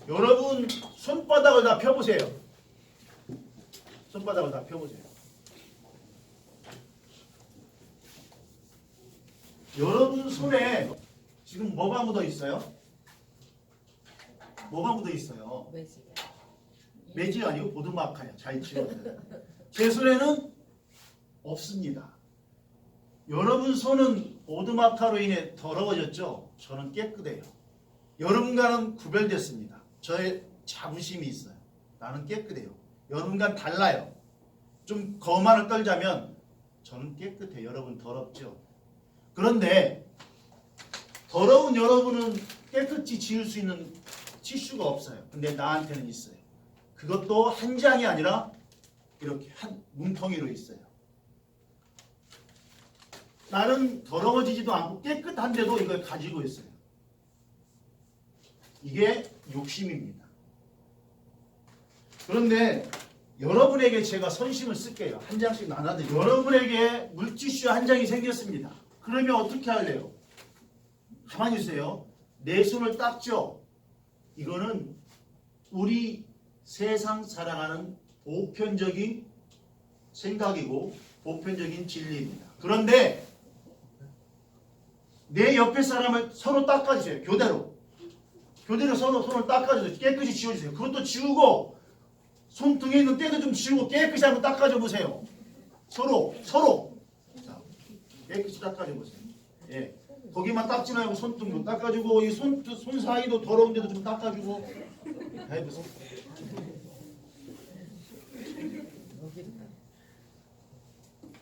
여러분 손바닥을 다 펴보세요. 손바닥을 다 펴보세요. 여러분 손에 지금 뭐가 묻어 있어요? 뭐가 묻어 있어요? 매지가 아니고 보드마카요. 잘 지워요. 제 손에는 없습니다. 여러분 손은 보드마카로 인해 더러워졌죠? 저는 깨끗해요. 여러분과는 구별됐습니다. 저의 자부심이 있어요. 나는 깨끗해요. 여러분과는 달라요. 좀 거만을 떨자면 저는 깨끗해요. 여러분 더럽죠? 그런데 더러운 여러분은 깨끗이 지울 수 있는 티슈가 없어요. 근데 나한테는 있어요. 그것도 한 장이 아니라 이렇게 한 뭉텅이로 있어요. 나는 더러워지지도 않고 깨끗한데도 이걸 가지고 있어요. 이게 욕심입니다. 그런데 여러분에게 제가 선심을 쓸게요. 한 장씩 나눠드릴게요. 여러분에게 물티슈 한 장이 생겼습니다. 그러면 어떻게 할래요? 가만히 있어요. 내 손을 닦죠. 이거는 우리 세상 살아가는 보편적인 생각이고 보편적인 진리입니다. 그런데 내 옆에 사람을 서로 닦아주세요. 교대로 서로 손을 닦아주세요. 깨끗이 지워주세요. 그것도 지우고 손등에 있는 때도 좀 지우고 깨끗이 한번 닦아줘 보세요. 서로 자, 깨끗이 닦아줘 보세요. 예. 거기만 닦지 말고 손등도 닦아주고 이 손 사이도 더러운 데도 좀 닦아주고 해보세요.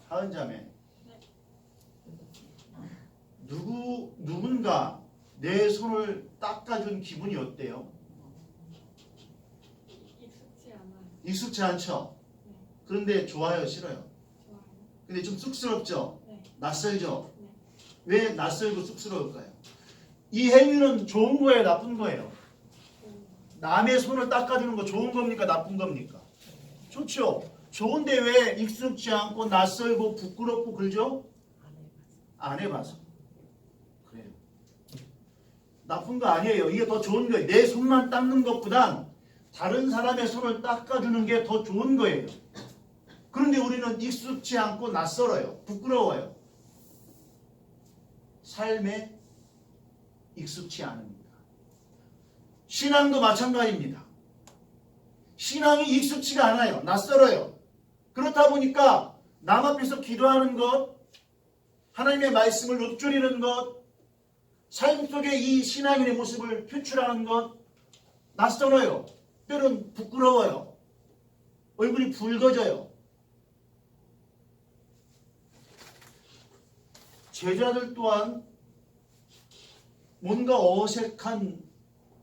하은자매, 누군가 내 손을 닦아준 기분이 어때요? 익숙치 않아요. 익숙치 않죠? 네. 그런데 좋아요, 싫어요? 좋아요. 근데 좀 쑥스럽죠? 네. 낯설죠? 네. 왜 낯설고 쑥스러울까요? 이 행위는 좋은 거예요, 나쁜 거예요? 남의 손을 닦아주는 거 좋은 겁니까, 나쁜 겁니까? 좋죠. 좋은데 왜 익숙지 않고 낯설고 부끄럽고 그러죠? 안 해봐서. 그래요. 나쁜 거 아니에요. 이게 더 좋은 거예요. 내 손만 닦는 것보단 다른 사람의 손을 닦아주는 게 더 좋은 거예요. 그런데 우리는 익숙지 않고 낯설어요. 부끄러워요. 삶에 익숙치 않습니다. 신앙도 마찬가지입니다. 신앙이 익숙치가 않아요. 낯설어요. 그렇다 보니까 남 앞에서 기도하는 것, 하나님의 말씀을 읊조리는 것, 삶 속에 이 신앙인의 모습을 표출하는 것 낯설어요. 때론 부끄러워요. 얼굴이 붉어져요. 제자들 또한 뭔가 어색한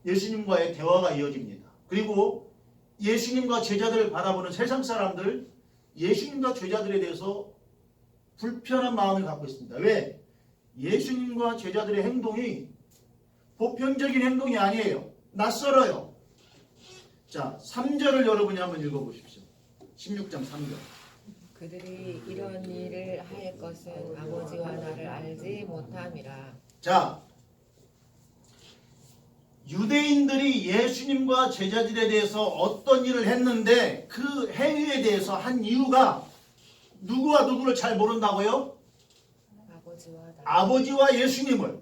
예수님과의 대화가 이어집니다. 그리고 예수님과 제자들을 바라보는 세상 사람들, 예수님과 제자들에 대해서 불편한 마음을 갖고 있습니다. 왜? 예수님과 제자들의 행동이 보편적인 행동이 아니에요. 낯설어요. 자, 3절을 여러분이 한번 읽어보십시오. 16장 3절. 그들이 이런 일을 할 것은 아버지와 나를 알지 못함이라. 자, 유대인들이 예수님과 제자들에 대해서 어떤 일을 했는데 그 행위에 대해서 한 이유가 누구와 누구를 잘 모른다고요? 아버지와 예수님을.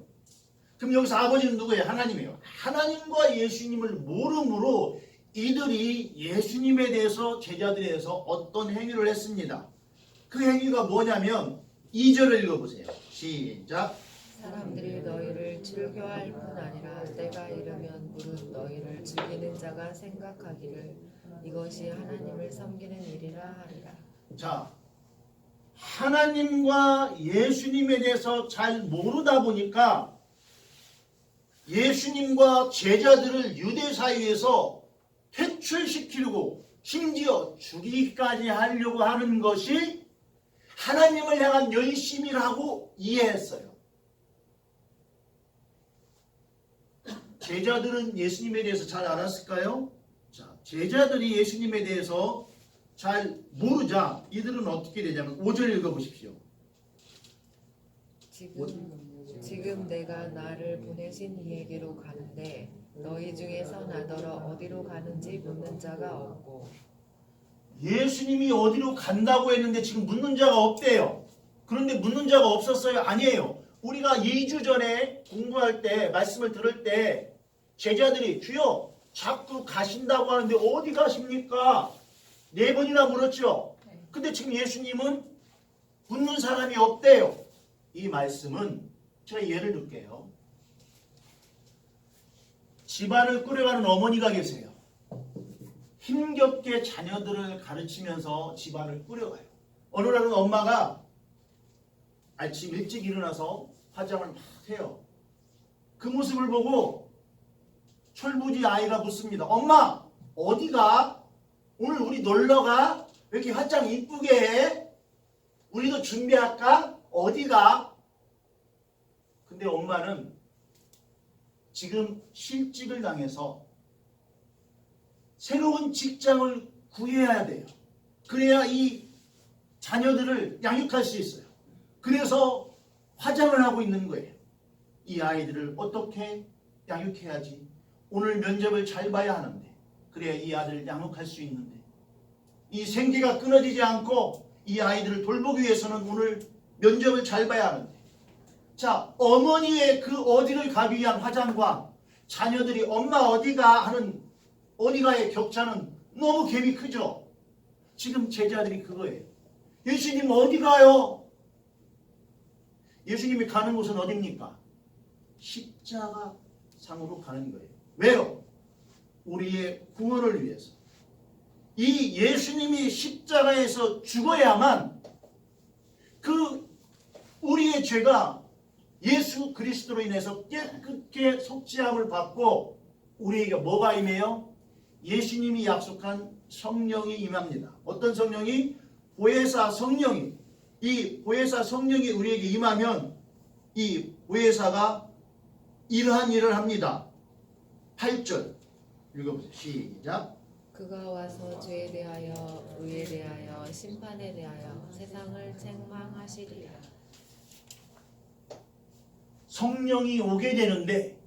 그럼 여기서 아버지는 누구예요? 하나님이에요. 하나님과 예수님을 모름으로 이들이 예수님에 대해서 제자들에 대해서 어떤 행위를 했습니다. 그 행위가 뭐냐면 2절을 읽어보세요. 시작. 사람들이 너희를 즐겨할 뿐 아니라 때가 이르면 무릇 너희를 즐기는 자가 생각하기를 이것이 하나님을 섬기는 일이라 하리라. 자, 하나님과 예수님에 대해서 잘 모르다 보니까 예수님과 제자들을 유대 사이에서 퇴출시키려고 심지어 죽이기까지 하려고 하는 것이 하나님을 향한 열심이라고 이해했어요. 제자들은 예수님에 대해서 잘 알았을까요? 자, 제자들이 예수님에 대해서 잘 모르자 이들은 어떻게 되냐면 5절 읽어보십시오. 지금 내가 나를 보내신 이에게로 가는데 너희 중에서 나더러 어디로 가는지 묻는 자가 없고 예수님이 어디로 간다고 했는데 지금 묻는 자가 없대요. 그런데 묻는 자가 없었어요? 아니에요. 우리가 2주 전에 공부할 때 말씀을 들을 때 제자들이 주여 자꾸 가신다고 하는데 어디 가십니까? 4번이나 물었죠. 근데 지금 예수님은 묻는 사람이 없대요. 이 말씀은 제가 예를 들게요. 집안을 꾸려가는 어머니가 계세요. 힘겹게 자녀들을 가르치면서 집안을 꾸려가요. 어느 날은 엄마가 아침 일찍 일어나서 화장을 막 해요. 그 모습을 보고 철부지 아이가 묻습니다. 엄마 어디가? 오늘 우리 놀러가? 왜 이렇게 화장 이쁘게 해? 우리도 준비할까? 어디가? 근데 엄마는 지금 실직을 당해서 새로운 직장을 구해야 돼요. 그래야 이 자녀들을 양육할 수 있어요. 그래서 화장을 하고 있는 거예요. 이 아이들을 어떻게 양육해야지? 오늘 면접을 잘 봐야 하는데 그래야 이 아들을 양육할 수 있는데 이 생계가 끊어지지 않고 이 아이들을 돌보기 위해서는 오늘 면접을 잘 봐야 하는데 자, 어머니의 그 어디를 가기 위한 화장과 자녀들이 엄마 어디가 하는 어디가의 격차는 너무 갭이 크죠. 지금 제자들이 그거예요. 예수님 어디 가요? 예수님이 가는 곳은 어디입니까? 십자가상으로 가는 거예요. 왜요? 우리의 구원을 위해서. 이 예수님이 십자가에서 죽어야만 그 우리의 죄가 예수 그리스도로 인해서 깨끗게 속죄함을 받고 우리에게 뭐가 임해요? 예수님이 약속한 성령이 임합니다. 어떤 성령이? 보혜사 성령이. 이 보혜사 성령이 우리에게 임하면 이 보혜사가 이러한 일을 합니다. 8절 읽어보세요. 시작. 그가 와서 죄에 대하여 의에 대하여 심판에 대하여 세상을 책망하시리라. 성령이 오게 되는데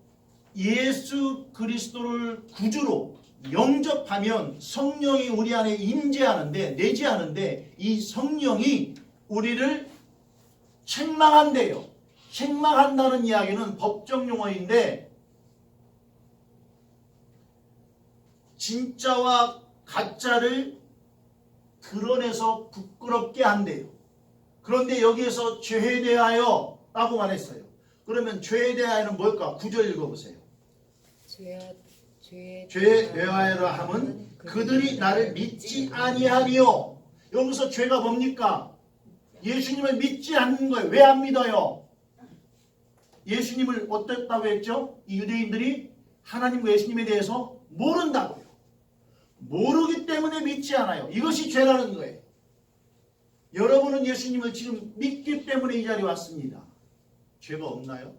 예수 그리스도를 구주로 영접하면 성령이 우리 안에 임재하는데 내재하는데 이 성령이 우리를 책망한대요. 책망한다는 이야기는 법정 용어인데 진짜와 가짜를 드러내서 부끄럽게 한대요. 그런데 여기에서 죄에 대하여 라고 말했어요. 그러면 죄에 대하여는 뭘까? 9절 읽어보세요. 죄에 대하여라 함은 그들이 나를 믿지 아니하리요. 여기서 죄가 뭡니까? 예수님을 믿지 않는 거예요. 왜 안 믿어요? 예수님을 어땠다고 했죠? 이 유대인들이 하나님과 예수님에 대해서 모른다고요. 모르기 때문에 믿지 않아요. 이것이 죄라는 거예요. 여러분은 예수님을 지금 믿기 때문에 이 자리에 왔습니다. 죄가 없나요?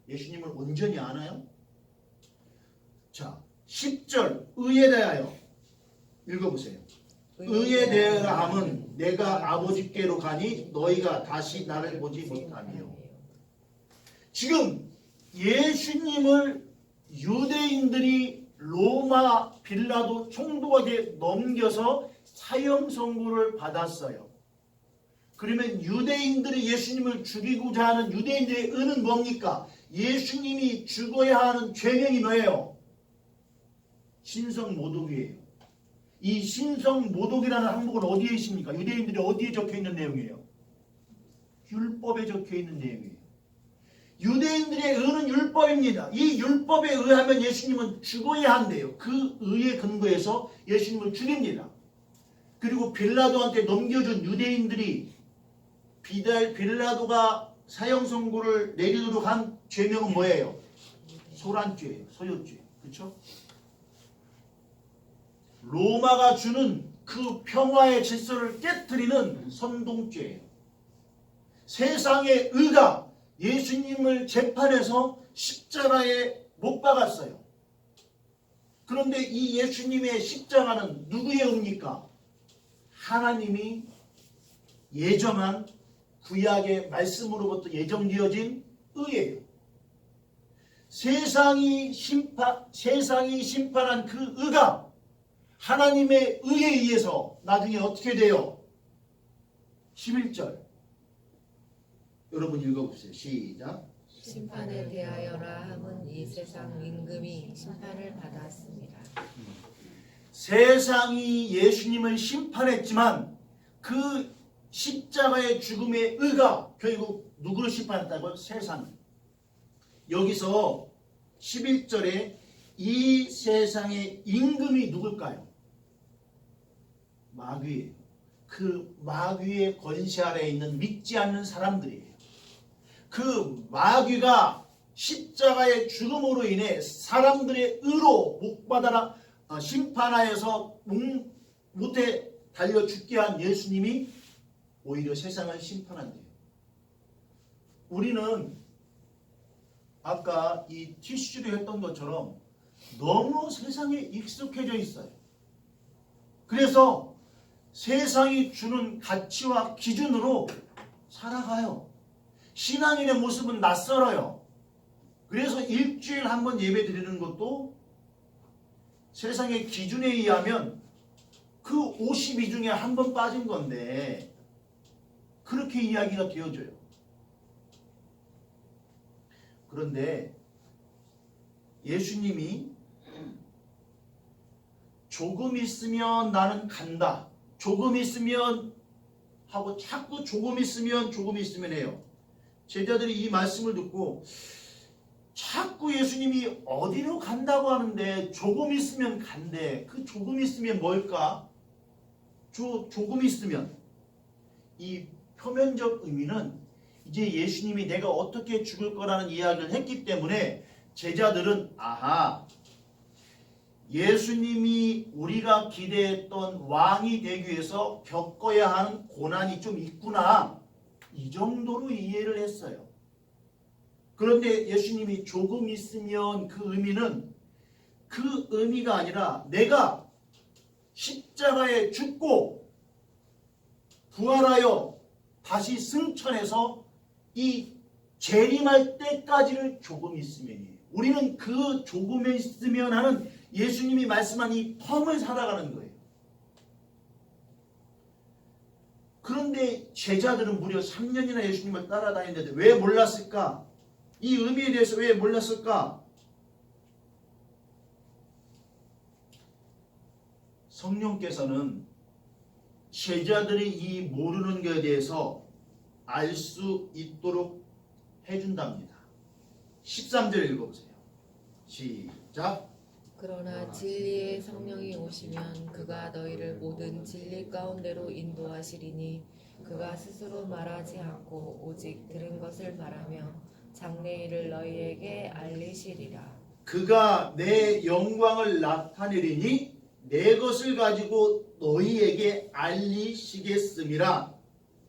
예수님을 온전히 아나요? 자, 10절 의에 대하여 읽어보세요. 의에 대하여 함은 내가 아버지께로 가니 너희가 다시 나를 보지 못하며. 지금 예수님을 유대인들이 로마 빌라도 총독에게 넘겨서 사형 선고를 받았어요. 그러면 유대인들이 예수님을 죽이고자 하는 유대인들의 의는 뭡니까? 예수님이 죽어야 하는 죄명이 뭐예요? 신성모독이에요. 이 신성모독이라는 항목은 어디에 있습니까? 유대인들이 어디에 적혀있는 내용이에요? 율법에 적혀있는 내용이에요. 유대인들의 의는 율법입니다. 이 율법에 의하면 예수님은 죽어야 한대요. 그 의에 근거해서 예수님을 죽입니다. 그리고 빌라도한테 넘겨준 유대인들이 빌라도가 사형 선고를 내리도록 한 죄명은 뭐예요? 소란죄예요. 소유죄. 그렇죠? 로마가 주는 그 평화의 질서를 깨트리는 선동죄예요. 세상의 의가 예수님을 재판해서 십자가에 못 박았어요. 그런데 이 예수님의 십자가는 누구의 의입니까? 하나님이 예정한 구약의 말씀으로부터 예정되어진 의예요. 세상이 심판한 그 의가 하나님의 의에 의해서 나중에 어떻게 돼요? 11절 여러분 읽어보세요. 시작. 심판에 대하여라 함은 이 세상 임금이 심판을 받았습니다. 세상이 예수님을 심판했지만 그 십자가의 죽음의 의가 결국 누구를 심판했다고요? 세상. 여기서 11절에 이 세상의 임금이 누굴까요? 마귀예요. 그 마귀의 권세 아래에 있는 믿지 않는 사람들이에요. 그 마귀가 십자가의 죽음으로 인해 사람들의 의로 목받아라 심판하여서 못해 달려 죽게 한 예수님이 오히려 세상을 심판한대요. 우리는 아까 이 티슈를 했던 것처럼 너무 세상에 익숙해져 있어요. 그래서 세상이 주는 가치와 기준으로 살아가요. 신앙인의 모습은 낯설어요. 그래서 일주일에 한 번 예배 드리는 것도 세상의 기준에 의하면 그 52 중에 한 번 빠진 건데 그렇게 이야기가 되어져요. 그런데 예수님이 조금 있으면 나는 간다. 조금 있으면 하고 자꾸 조금 있으면 해요. 제자들이 이 말씀을 듣고 자꾸 예수님이 어디로 간다고 하는데 조금 있으면 간대. 그 조금 있으면 뭘까? 조금 있으면 이 표면적 의미는 이제 예수님이 내가 어떻게 죽을 거라는 이야기를 했기 때문에 제자들은 아하 예수님이 우리가 기대했던 왕이 되기 위해서 겪어야 하는 고난이 좀 있구나 이 정도로 이해를 했어요. 그런데 예수님이 조금 있으면 그 의미는 그 의미가 아니라 내가 십자가에 죽고 부활하여 다시 승천해서 이 재림할 때까지를 조금 있으면이에요. 우리는 그 조금 있으면 하는 예수님이 말씀한 이 텀을 살아가는 거예요. 그런데 제자들은 무려 3년이나 예수님을 따라다니는데 왜 몰랐을까? 이 의미에 대해서 왜 몰랐을까? 성령께서는 제자들이 이 모르는 것에 대해서 알 수 있도록 해준답니다. 13절 읽어보세요. 시작. 그러나 진리의 성령이 오시면 그가 너희를 모든 진리 가운데로 인도하시리니 그가 스스로 말하지 않고 오직 들은 것을 말하며 장래일을 너희에게 알리시리라. 그가 내 영광을 나타내리니 내 것을 가지고 너희에게 알리시겠음이라.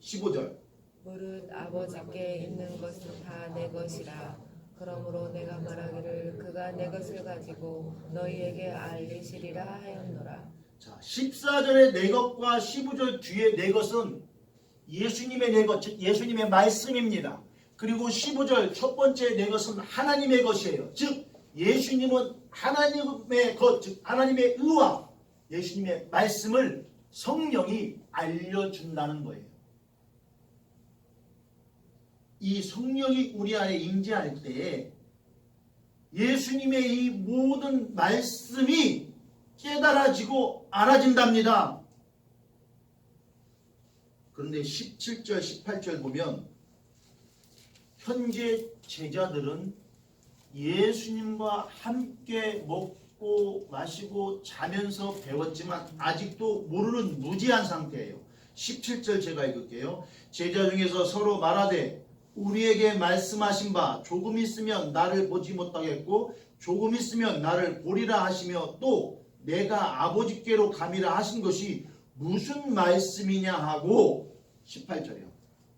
15절. 무릇 아버지께 있는 것은 다 내 것이라. 그러므로 내가 말하기를 그가 내 것을 가지고 너희에게 알리시리라 하였노라. 자, 14절의 내 것과 15절 뒤에 내 것은 예수님의 내 것, 즉 예수님의 말씀입니다. 그리고 15절 첫 번째 내 것은 하나님의 것이에요. 즉 예수님은 하나님의 것, 즉 하나님의 의와 예수님의 말씀을 성령이 알려준다는 거예요. 이 성령이 우리 안에 임재할 때에 예수님의 이 모든 말씀이 깨달아지고 알아진답니다. 그런데 17절, 18절 보면 현재 제자들은 예수님과 함께 먹고 마시고 자면서 배웠지만 아직도 모르는 무지한 상태예요. 17절 제가 읽을게요. 제자 중에서 서로 말하되 우리에게 말씀하신 바 조금 있으면 나를 보지 못하겠고 조금 있으면 나를 보리라 하시며 또 내가 아버지께로 가미라 하신 것이 무슨 말씀이냐 하고 18절이요.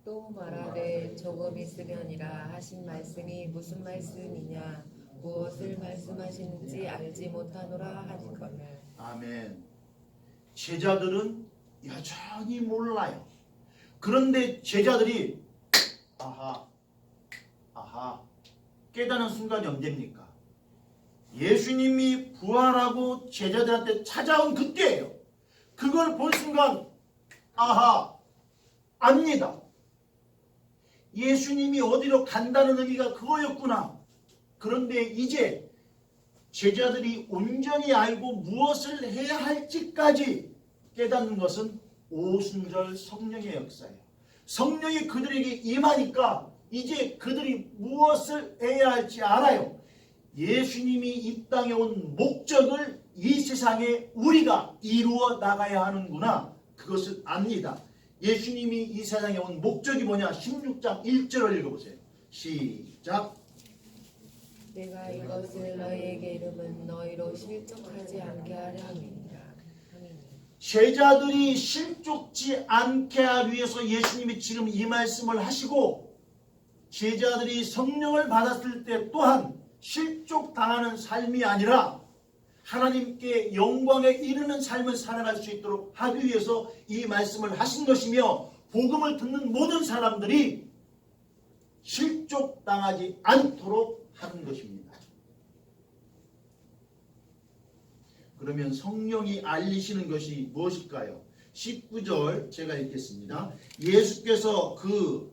또 말하되 조금 있으면이라 하신 말씀이 무슨 말씀이냐 무엇을 말씀하시는지 알지 못하노라 하니거늘. 아멘. 제자들은 여전히 몰라요. 그런데 제자들이 아하 깨닫는 순간이 언제입니까? 예수님이 부활하고 제자들한테 찾아온 그때예요. 그걸 본 순간 아하, 압니다. 예수님이 어디로 간다는 의미가 그거였구나. 그런데 이제 제자들이 온전히 알고 무엇을 해야 할지까지 깨닫는 것은 오순절 성령의 역사예요. 성령이 그들에게 임하니까 이제 그들이 무엇을 해야 할지 알아요. 예수님이 이 땅에 온 목적을 이 세상에 우리가 이루어 나가야 하는구나. 그것을 압니다. 예수님이 이 세상에 온 목적이 뭐냐? 16장 1절을 읽어보세요. 시작. 내가 이것을 너희에게 이름은 너희로 실족하지 않게 하려 함이니라. 제자들이 실족지 않게 하기 위해서 예수님이 지금 이 말씀을 하시고 제자들이 성령을 받았을 때 또한 실족당하는 삶이 아니라 하나님께 영광에 이르는 삶을 살아갈 수 있도록 하기 위해서 이 말씀을 하신 것이며 복음을 듣는 모든 사람들이 실족당하지 않도록 하는 것입니다. 그러면 성령이 알리시는 것이 무엇일까요? 19절 제가 읽겠습니다. 예수께서 그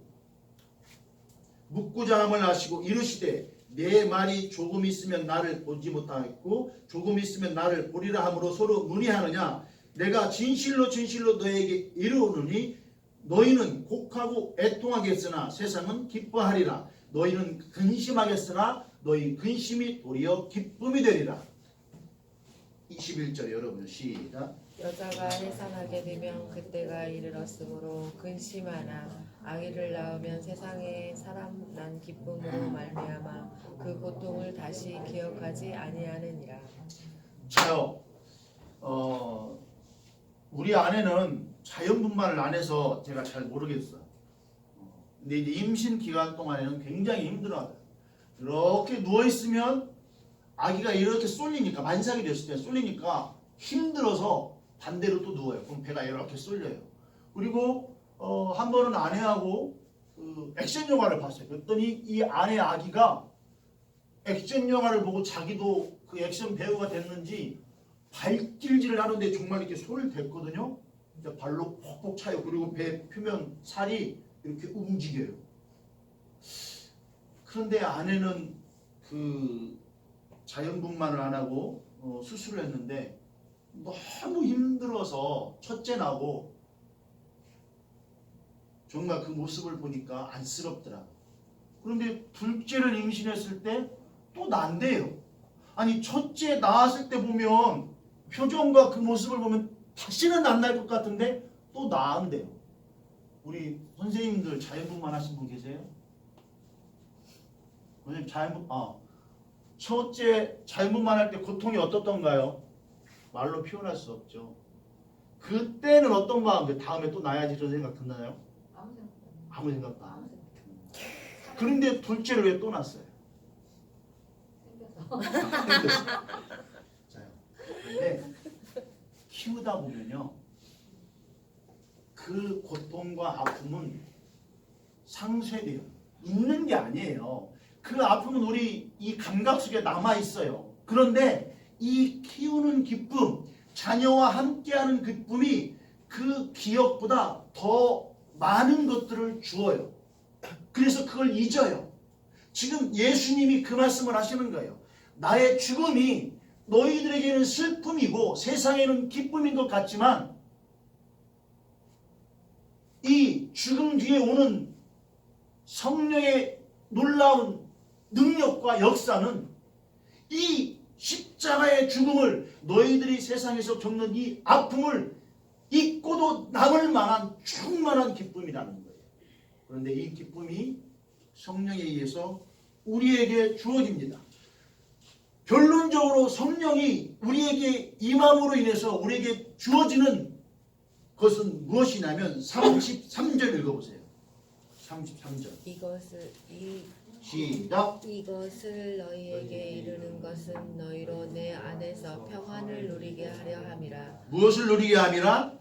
묻고자 함을 아시고 이르시되 내 말이 조금 있으면 나를 보지 못하겠고 조금 있으면 나를 보리라 함으로 서로 문의하느냐. 내가 진실로 진실로 너에게 이르노니 너희는 곡하고 애통하겠으나 세상은 기뻐하리라. 너희는 근심하겠으나 너희 근심이 도리어 기쁨이 되리라. 21절 여러분 시작. 여자가 해산하게 되면 그때가 이르렀으므로 근심하나 아기를 낳으면 세상에 사람 난 기쁨으로 말미암아 그 고통을 다시 기억하지 아니하느니라. 자요. 우리 아내는 자연분만을 안 해서 제가 잘 모르겠어요. 근데 이제 임신 기간 동안에는 굉장히 힘들어요. 이렇게 누워 있으면 아기가 이렇게 쏠리니까 만삭이 됐을 때 쏠리니까 힘들어서 반대로 또 누워요. 그럼 배가 이렇게 쏠려요. 그리고 한 번은 아내하고 그 액션 영화를 봤어요. 그랬더니 이 아내 아기가 액션 영화를 보고 자기도 그 액션 배우가 됐는지 발길질을 하는데 정말 이렇게 손을 댔거든요. 발로 퍽퍽 차요. 그리고 배 표면 살이 이렇게 움직여요. 그런데 아내는 그 자연분만을 안 하고 수술을 했는데 너무 힘들어서 첫째 나고 정말 그 모습을 보니까 안쓰럽더라고. 그런데 둘째를 임신했을 때 또 난대요. 아니 첫째 낳았을 때 보면 표정과 그 모습을 보면 다시는 안 날 것 같은데 또 나은데요. 우리 선생님들 자연분만 하신 분 계세요? 선생님 첫째 자연분만 할 때 고통이 어떻던가요? 말로 표현할 수 없죠. 그때는 어떤 마음? 다음에 또 나야지 이런 생각 드나요? 아무 생각도 안 해요. 그런데 둘째를 왜 또 낳았어요? 자요. 근데 키우다 보면요, 그 고통과 아픔은 상쇄돼요. 있는 게 아니에요. 그 아픔은 우리 이 감각 속에 남아 있어요. 그런데 이 키우는 기쁨, 자녀와 함께하는 기쁨이 그 기억보다 더 많은 것들을 주어요. 그래서 그걸 잊어요. 지금 예수님이 그 말씀을 하시는 거예요. 나의 죽음이 너희들에게는 슬픔이고 세상에는 기쁨인 것 같지만 이 죽음 뒤에 오는 성령의 놀라운 능력과 역사는 이 십자가의 죽음을 너희들이 세상에서 겪는 이 아픔을 잊고도 남을 만한 충만한 기쁨이라는 거예요. 그런데 이 기쁨이 성령에 의해서 우리에게 주어집니다. 결론적으로 성령이 우리에게 임함으로 인해서 우리에게 주어지는 것은 무엇이냐면 33절 읽어보세요. 33절 시작. 이것을 너희에게 이르는 것은 너희로 내 안에서 평안을 누리게 하려 함이라. 무엇을 누리게 함이라?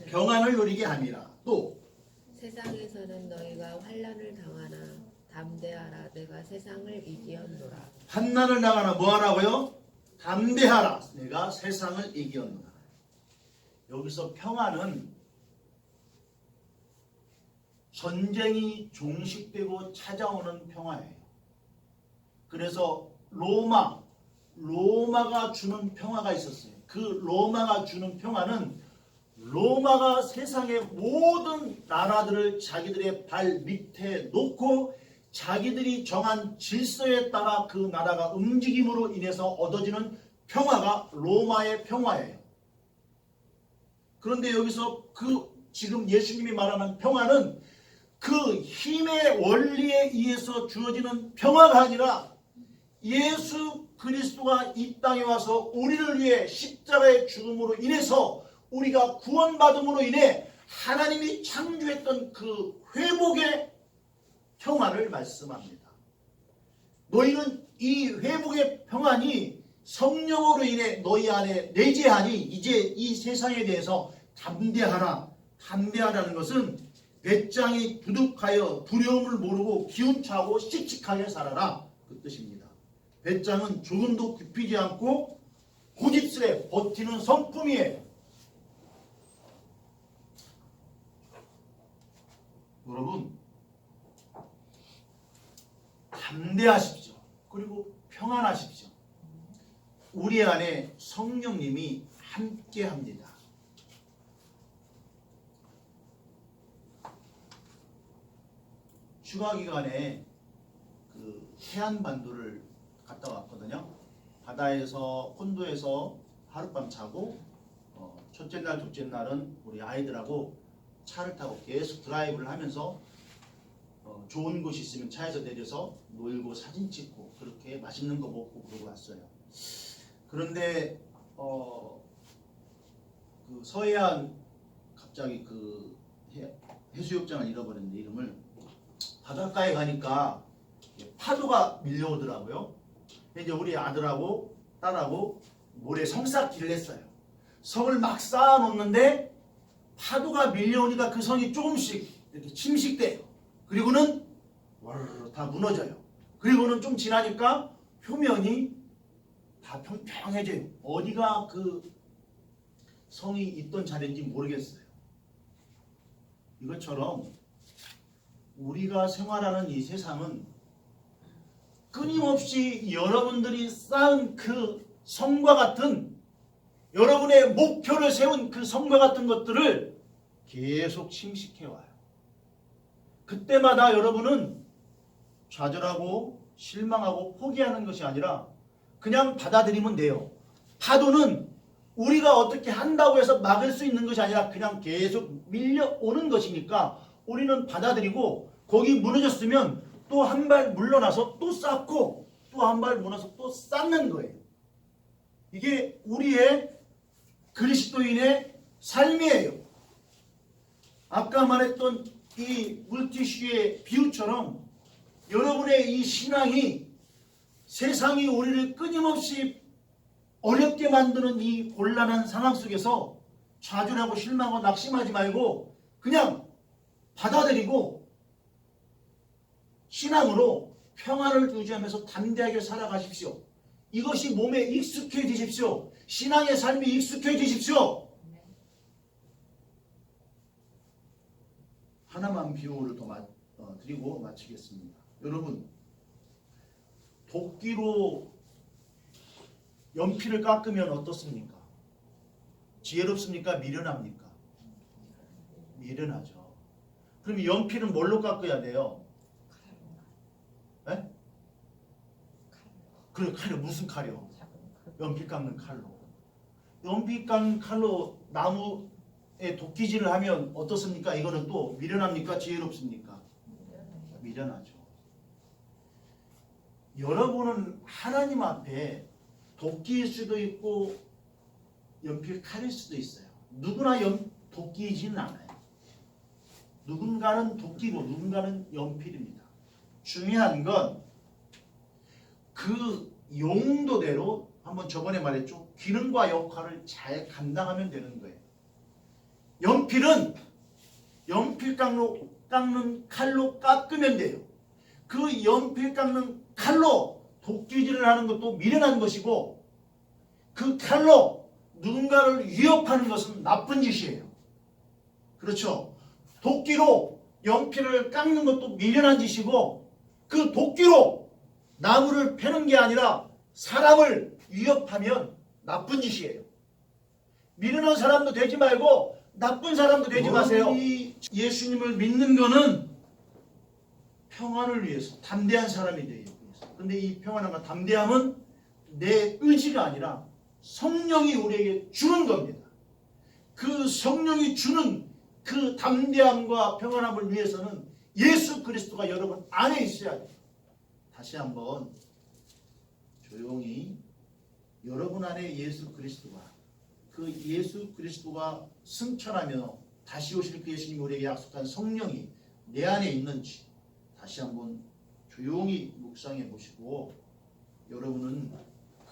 평안을 누리게 함이라. 또 세상에서는 너희가 환난을 당하나 담대하라 내가 세상을 이기었노라. 환난을 당하나 뭐하라고요? 담대하라 내가 세상을 이기었노라. 여기서 평안은 전쟁이 종식되고 찾아오는 평화예요. 그래서 로마가 주는 평화가 있었어요. 그 로마가 주는 평화는 로마가 세상의 모든 나라들을 자기들의 발 밑에 놓고 자기들이 정한 질서에 따라 그 나라가 움직임으로 인해서 얻어지는 평화가 로마의 평화예요. 그런데 여기서 그 지금 예수님이 말하는 평화는 그 힘의 원리에 의해서 주어지는 평화가 아니라 예수 그리스도가 이 땅에 와서 우리를 위해 십자가의 죽음으로 인해서 우리가 구원받음으로 인해 하나님이 창조했던 그 회복의 평화를 말씀합니다. 너희는 이 회복의 평안이 성령으로 인해 너희 안에 내재하니 이제 이 세상에 대해서 담대하라는 것은 배짱이 두둑하여 두려움을 모르고 기운차고 씩씩하게 살아라 그 뜻입니다. 배짱은 조금도 굽히지 않고 고집스레 버티는 성품이에요. 여러분 담대하십시오. 그리고 평안하십시오. 우리 안에 성령님이 함께합니다. 휴가 기간에 그 해안반도를 갔다 왔거든요. 바다에서 콘도에서 하룻밤 자고 첫째 날, 둘째 날은 우리 아이들하고 차를 타고 계속 드라이브를 하면서 좋은 곳이 있으면 차에서 내려서 놀고 사진 찍고 그렇게 맛있는 거 먹고 그러고 왔어요. 그런데 그 서해안 갑자기 그 해수욕장을 잃어버렸는데 이름을 바닷가에 가니까 파도가 밀려오더라고요. 이제 우리 아들하고 딸하고 모래 성쌓기를 했어요. 성을 막 쌓아놓는데 파도가 밀려오니까 그 성이 조금씩 이렇게 침식돼요. 그리고는 와르르 다 무너져요. 그리고는 좀 지나니까 표면이 다 평평해져요. 어디가 그 성이 있던 자리인지 모르겠어요. 이것처럼 우리가 생활하는 이 세상은 끊임없이 여러분들이 쌓은 그 성과 같은 여러분의 목표를 세운 그 성과 같은 것들을 계속 침식해와요. 그때마다 여러분은 좌절하고 실망하고 포기하는 것이 아니라 그냥 받아들이면 돼요. 파도는 우리가 어떻게 한다고 해서 막을 수 있는 것이 아니라 그냥 계속 밀려오는 것이니까 우리는 받아들이고 거기 무너졌으면 또 한 발 물러나서 또 쌓고 또 한 발 무너서 또 쌓는 거예요. 이게 우리의 그리스도인의 삶이에요. 아까 말했던 이 물티슈의 비유처럼 여러분의 이 신앙이 세상이 우리를 끊임없이 어렵게 만드는 이 곤란한 상황 속에서 좌절하고 실망하고 낙심하지 말고 그냥 받아들이고 신앙으로 평안을 유지하면서 담대하게 살아가십시오. 이것이 몸에 익숙해지십시오. 신앙의 삶이 익숙해지십시오. 하나만 비유를 더 드리고 마치겠습니다. 여러분, 도끼로 연필을 깎으면 어떻습니까? 지혜롭습니까? 미련합니까? 미련하죠. 그럼 연필은 뭘로 깎아야 돼요? 네? 그래, 칼로. 무슨 칼이요? 연필 깎는 칼로. 연필 깎는 칼로 나무에 도끼질을 하면 어떻습니까? 이거는 또 미련합니까? 지혜롭습니까? 미련하죠. 여러분은 하나님 앞에 도끼일 수도 있고 연필 칼일 수도 있어요. 누구나 도끼이지는 않아요. 누군가는 도끼고 누군가는 연필입니다. 중요한 건 그 용도대로 한번 저번에 말했죠. 기능과 역할을 잘 감당하면 되는 거예요. 연필은 연필 깎는 칼로 깎으면 돼요. 그 연필 깎는 칼로 도끼질을 하는 것도 미련한 것이고 그 칼로 누군가를 위협하는 것은 나쁜 짓이에요. 그렇죠? 도끼로 연필을 깎는 것도 미련한 짓이고 그 도끼로 나무를 패는 게 아니라 사람을 위협하면 나쁜 짓이에요. 미련한 사람도 되지 말고 나쁜 사람도 되지 마세요. 여러분이 예수님을 믿는 거는 평안을 위해서 담대한 사람이 되기 위해서. 근데 이 평안함과 담대함은 내 의지가 아니라 성령이 우리에게 주는 겁니다. 그 성령이 주는 그 담대함과 평안함을 위해서는 예수 그리스도가 여러분 안에 있어야 돼요. 다시 한번 조용히 여러분 안에 예수 그리스도가 그 예수 그리스도가 승천하며 다시 오실 그 예수님이 우리에게 약속한 성령이 내 안에 있는지 다시 한번 조용히 묵상해 보시고 여러분은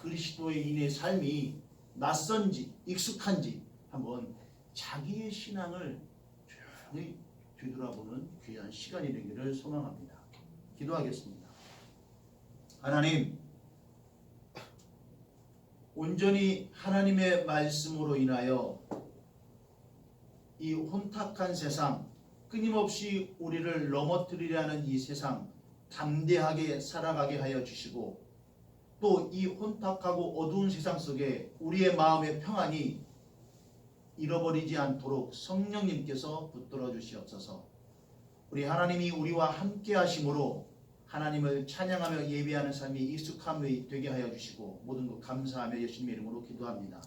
그리스도인의 삶이 낯선지 익숙한지 한번 자기의 신앙을 조용히 뒤돌아보는 귀한 시간이 되기를 소망합니다. 기도하겠습니다. 하나님, 온전히 하나님의 말씀으로 인하여 이 혼탁한 세상, 끊임없이 우리를 넘어뜨리려는 이 세상 담대하게 살아가게 하여 주시고 또 이 혼탁하고 어두운 세상 속에 우리의 마음의 평안이 잃어버리지 않도록 성령님께서 붙들어 주시옵소서. 우리 하나님이 우리와 함께 하심으로 하나님을 찬양하며 예배하는 삶이 익숙함이 되게 하여 주시고 모든 것 감사하며 예수님의 이름으로 기도합니다.